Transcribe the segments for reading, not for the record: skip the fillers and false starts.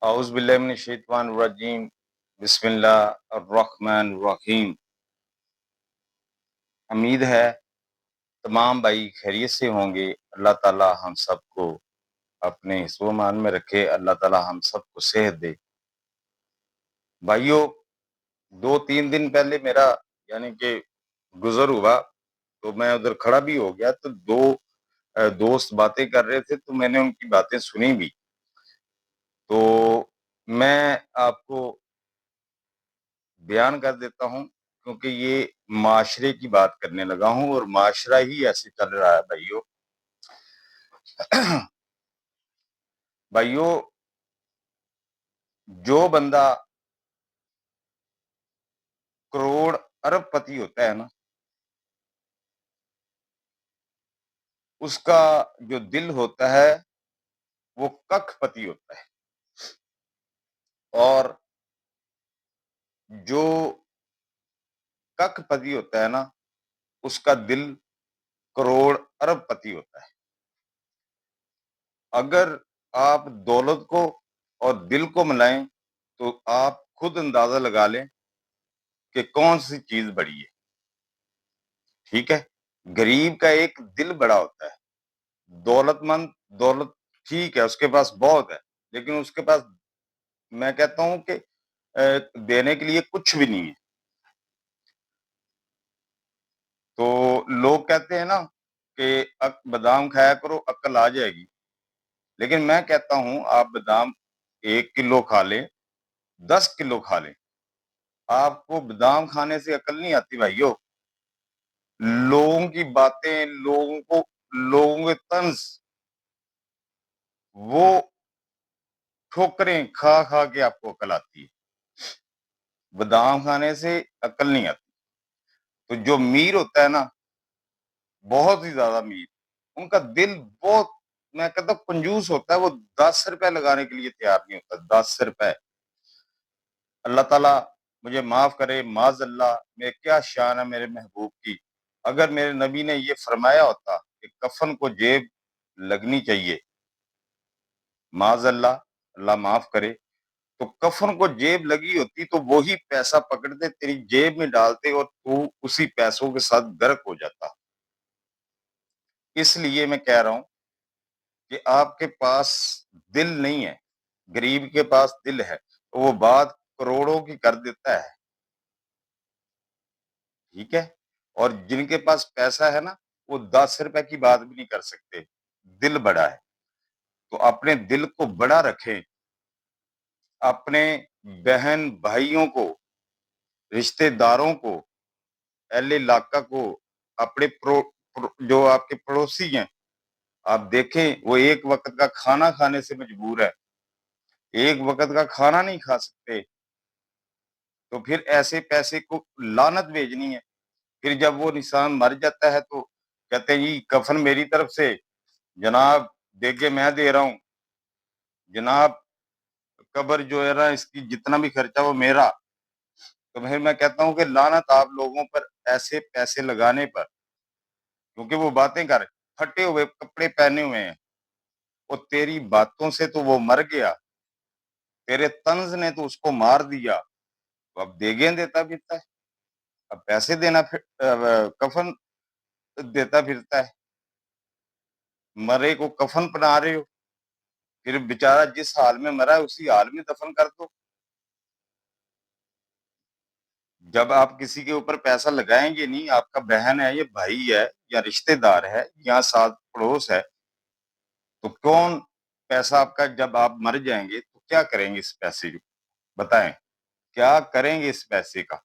اعوذ باللہ من الشیطان الرجیم بسم اللہ الرحمن الرحیم۔ امید ہے تمام بھائی خیریت سے ہوں گے۔ اللہ تعالی ہم سب کو اپنے حفظ و امان میں رکھے، اللہ تعالی ہم سب کو صحت دے۔ بھائیوں، 2-3 دن پہلے میرا یعنی کہ گزر ہوا تو میں ادھر کھڑا بھی ہو گیا، تو دو دوست باتیں کر رہے تھے تو میں نے ان کی باتیں سنی بھی۔ تو میں آپ کو بیان کر دیتا ہوں کیونکہ یہ معاشرے کی بات کرنے لگا ہوں اور معاشرہ ہی ایسے چل رہا ہے بھائیوں۔ بھائیوں، جو بندہ کروڑ ارب پتی ہوتا ہے نا، اس کا جو دل ہوتا ہے وہ ککھ پتی ہوتا ہے، اور جو ککھ پتی ہوتا ہے نا اس کا دل کروڑ ارب پتی ہوتا ہے۔ اگر آپ دولت کو اور دل کو ملائیں تو آپ خود اندازہ لگا لیں کہ کون سی چیز بڑی ہے۔ ٹھیک ہے، غریب کا ایک دل بڑا ہوتا ہے، دولت مند دولت ٹھیک ہے اس کے پاس بہت ہے، لیکن اس کے پاس میں کہتا ہوں کہ دینے کے لیے کچھ بھی نہیں ہے۔ تو لوگ کہتے ہیں نا کہ بادام کھایا کرو عقل آ جائے گی، لیکن میں کہتا ہوں آپ بادام 1 کلو کھا لیں، 10 کلو کھا لیں، آپ کو بادام کھانے سے عقل نہیں آتی بھائیو۔ لوگوں کی باتیں، لوگوں کے طنز، وہ ٹھوکریں کھا کھا کے آپ کو عقل آتی ہے، بادام کھانے سے عقل نہیں آتی۔ تو جو میر ہوتا ہے نا، بہت ہی زیادہ میر، ان کا دل بہت، میں کہتا ہوں کنجوس ہوتا ہے، وہ 10 روپے لگانے کے لیے تیار نہیں ہوتا، 10 روپے۔ اللہ تعالیٰ مجھے معاف کرے، معاذ اللہ، میں کیا شان ہے میرے محبوب کی۔ اگر میرے نبی نے یہ فرمایا ہوتا کہ کفن کو جیب لگنی چاہیے، معاذ اللہ، اللہ معاف کرے، تو کفن کو جیب لگی ہوتی تو وہی پیسہ پکڑتے تیری جیب میں ڈالتے اور تو اسی پیسوں کے ساتھ غرق ہو جاتا۔ اس لیے میں کہہ رہا ہوں کہ آپ کے پاس دل نہیں ہے، غریب کے پاس دل ہے تو وہ بات کروڑوں کی کر دیتا ہے، ٹھیک ہے، اور جن کے پاس پیسہ ہے نا وہ 10 روپے کی بات بھی نہیں کر سکتے، دل بڑا ہے۔ تو اپنے دل کو بڑا رکھیں، اپنے بہن بھائیوں کو، رشتہ داروں کو، اہل علاقہ کو، اپنے جو آپ کے پڑوسی ہیں، آپ دیکھیں وہ ایک وقت کا کھانا کھانے سے مجبور ہے، ایک وقت کا کھانا نہیں کھا سکتے، تو پھر ایسے پیسے کو لعنت بھیجنی ہے۔ پھر جب وہ انسان مر جاتا ہے تو کہتے ہیں جی کفن میری طرف سے، جناب دیکھے میں دے رہا ہوں، جناب قبر جو ہے نا اس کی جتنا بھی خرچہ وہ میرا۔ تو پھر میں کہتا ہوں کہ لعنت آپ لوگوں پر ایسے پیسے لگانے پر، کیونکہ وہ باتیں کر پھٹے ہوئے کپڑے پہنے ہوئے ہیں، اور تیری باتوں سے تو وہ مر گیا، تیرے طنز نے تو اس کو مار دیا، تو اب دیگیں دیتا پھرتا ہے، اب پیسے دینا کفن دیتا پھرتا ہے، مرے کو کفن پہنا رہے ہو، پھر بیچارہ جس حال میں مرا ہے اسی حال میں دفن کر دو۔ جب آپ کسی کے اوپر پیسہ لگائیں گے نہیں، آپ کا بہن ہے یا بھائی ہے یا رشتہ دار ہے یا ساتھ پڑوس ہے، تو کون پیسہ آپ کا، جب آپ مر جائیں گے تو کیا کریں گے اس پیسے کو؟ بتائیں کیا کریں گے اس پیسے کا؟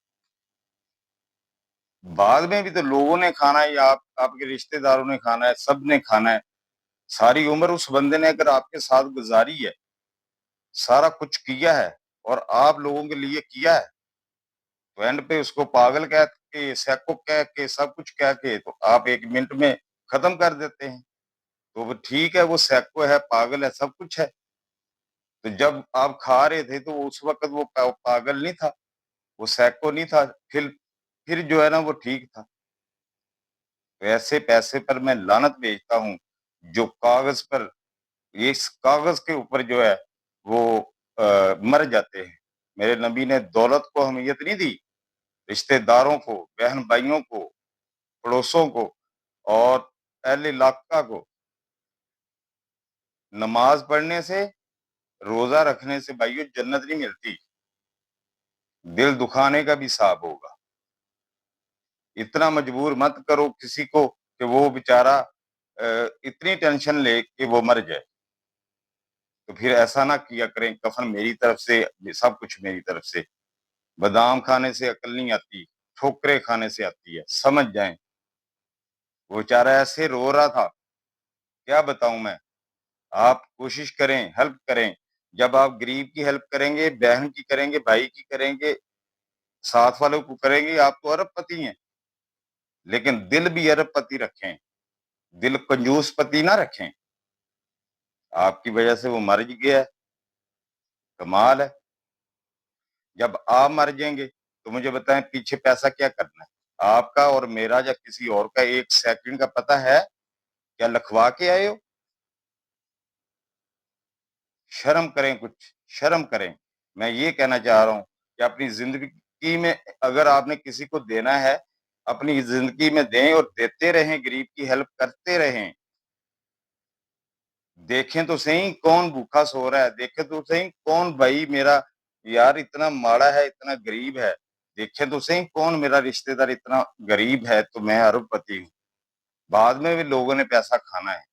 بعد میں بھی تو لوگوں نے کھانا ہے، یا آپ کے رشتہ داروں نے کھانا ہے، سب نے کھانا ہے۔ ساری عمر اس بندے نے اگر آپ کے ساتھ گزاری ہے، سارا کچھ کیا ہے اور آپ لوگوں کے لیے کیا ہے، تو اینڈ پہ اس کو پاگل کہہ کے، سیکو کہہ کے، سب کچھ کہہ کے تو آپ 1 منٹ میں ختم کر دیتے ہیں۔ تو وہ ٹھیک ہے، وہ سیکو ہے، پاگل ہے، سب کچھ ہے، تو جب آپ کھا رہے تھے تو اس وقت وہ پاگل نہیں تھا، وہ سیکو نہیں تھا، پھر جو ہے نا وہ ٹھیک تھا۔ تو ایسے پیسے پر میں لعنت بھیجتا ہوں جو کاغذ پر، اس کاغذ کے اوپر جو ہے وہ मर जाते हैं। मेरे नबी ने दौलत को अहमियत नहीं दी, रिश्तेदारों को, बहन भाइयों को, पड़ोसों को और अहले इलाका को। नमाज पढ़ने से, रोजा रखने से भाइयों जन्नत नहीं मिलती, दिल दुखाने का भी हिसाब होगा। इतना मजबूर मत करो किसी को कि वो बेचारा इतनी टेंशन ले कि वो मर जाए। तो फिर ऐसा ना किया करें, कफन मेरी तरफ से, सब कुछ मेरी तरफ से। बादाम खाने से अकल नहीं आती, ठोकरे खाने से आती है, समझ जाएं। वो बेचारा ऐसे रो रहा था, क्या बताऊं मैं। आप कोशिश करें, हेल्प करें। जब आप गरीब की हेल्प करेंगे, बहन की करेंगे, भाई की करेंगे, साथ वालों को करेंगे, आप तो अरबपति हैं। लेकिन दिल भी अरबपति रखें, दिल कंजूस पति ना रखें। आपकी वजह से वो मर गया है, कमाल है। जब आप मर जाएंगे तो मुझे बताएं पीछे पैसा क्या करना है, आपका और मेरा या किसी और का 1 सेकंड का पता है? क्या लखवा के आए हो? शर्म करें, कुछ शर्म करें। मैं ये कहना चाह रहा हूं कि अपनी जिंदगी में अगर आपने किसी को देना है, अपनी जिंदगी में दें और देते रहें, गरीब की हेल्प करते रहें। देखें तो सही कौन भूखा सो रहा है, देखें तो सही कौन भाई मेरा यार इतना माड़ा है, इतना गरीब है। देखें तो सही कौन मेरा रिश्तेदार इतना गरीब है, तो मैं अरबपति हूँ। बाद में भी लोगों ने पैसा खाना है।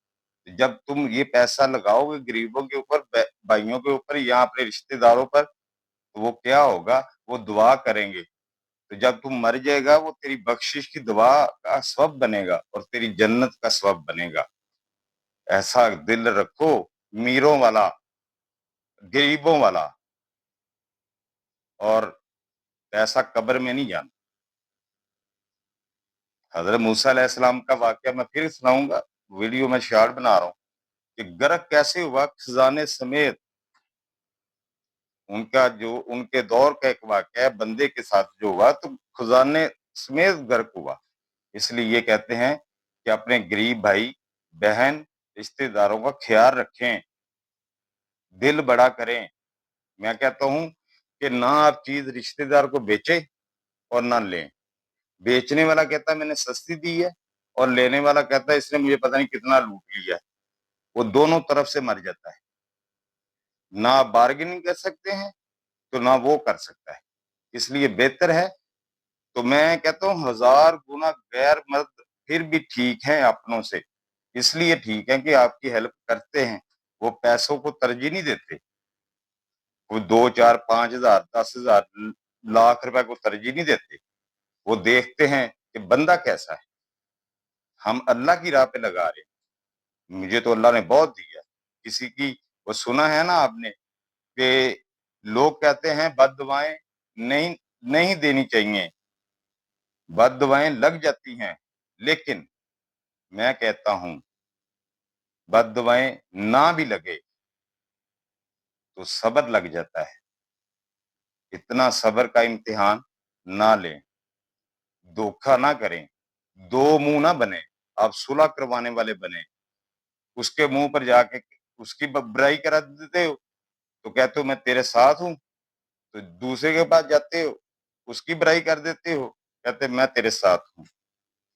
जब तुम ये पैसा लगाओगे गरीबों के ऊपर, भाइयों के ऊपर या अपने रिश्तेदारों पर, तो वो क्या होगा, वो दुआ करेंगे। तो जब तुम मर जाएगा, वो तेरी बख्शिश की दुआ का सबब बनेगा और तेरी जन्नत का सबब बनेगा। ऐसा दिल रखो, मीरों वाला, गरीबों वाला। और पैसा कब्र में नहीं जाना। हजरत मूसा अलैहिस्सलाम का वाकया मैं फिर सुनाऊंगा, वीडियो में शॉर्ट बना रहा हूँ कि गर्क कैसे हुआ खजाने समेत। उनका जो उनके दौर का एक वाकया है, बंदे के साथ जो हुआ, तो खजाने समेत गर्क हुआ। इसलिए ये कहते हैं कि अपने गरीब भाई बहन रिश्तेदारों का ख्याल रखें, दिल बड़ा करें। मैं कहता हूं कि ना आप चीज रिश्तेदार को बेचे और ना लें। बेचने वाला कहता है मैंने सस्ती दी है, और लेने वाला कहता है इसने मुझे पता नहीं कितना लूट लिया है। वो दोनों तरफ से मर जाता है। ना आप बार्गेनिंग कर सकते हैं, तो ना वो कर सकता है। इसलिए बेहतर है, तो मैं कहता हूँ 1000 गुना गैर मर्द फिर भी ठीक है अपनों से। इसलिए ठीक है कि आपकी हेल्प करते हैं, वो पैसों को तरजीह नहीं देते। वो 2 4 5 हजार 10 हजार लाख रुपए को तरजीह नहीं देते। वो देखते हैं कि बंदा कैसा है, हम अल्लाह की राह पे लगा रहे हैं। मुझे तो अल्लाह ने बहुत दिया। किसी की वो सुना है ना आपने कि लोग कहते हैं बद दुआएं नहीं नहीं देनी चाहिए, बद दुआएं लग जाती हैं। लेकिन मैं कहता हूं बद दुआएं ना भी लगे तो सब्र लग जाता है। इतना सब्र का इम्तिहान ना लें, धोखा ना करें, दो मुंह ना बने। आप सुलह करवाने वाले बने, उसके मुंह पर जाके उसकी बुराई करा देते हो, तो कहते हो मैं तेरे साथ हूं। तो दूसरे के पास जाते हो, उसकी बुराई कर देते हो, कहते मैं तेरे साथ हूं।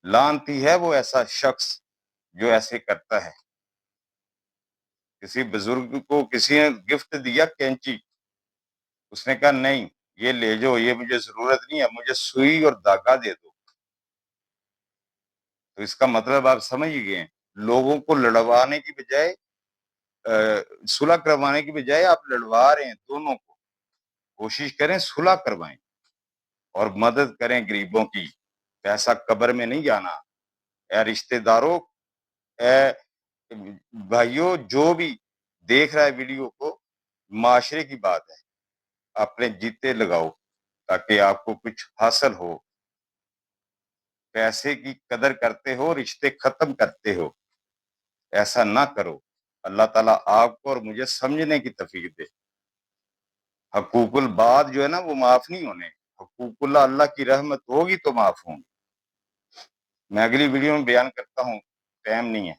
लानती है वो ऐसा शख्स जो ऐसे करता है। किसी बुजुर्ग को किसी ने गिफ्ट दिया कैंची, उसने कहा नहीं ये ले जाओ, ये मुझे जरूरत नहीं है, मुझे सुई और धागा दे दो। तो इसका मतलब आप समझ ही गए। लोगों को लड़वाने की बजाय, सुलह करवाने की बजाय आप लड़वा रहे हैं दोनों को। कोशिश करें सुलह करवाएं और मदद करें गरीबों की। पैसा कब्र में नहीं जाना। ए रिश्तेदारों, ए भाइयों, जो भी देख रहा है वीडियो को, माशरे की बात है, अपने जीते लगाओ ताकि आपको कुछ हासिल हो। पैसे की कदर करते हो, रिश्ते खत्म करते हो, ऐसा ना करो। अल्लाह ताला आपको और मुझे समझने की तौफीक दे। हकूकुल बाद जो है ना, वो माफ नहीं होने। हकूकुल्लाह, अल्लाह की रहमत होगी तो माफ होंगे। मैं अगली वीडियो में बयान करता हूँ, टाइम नहीं है।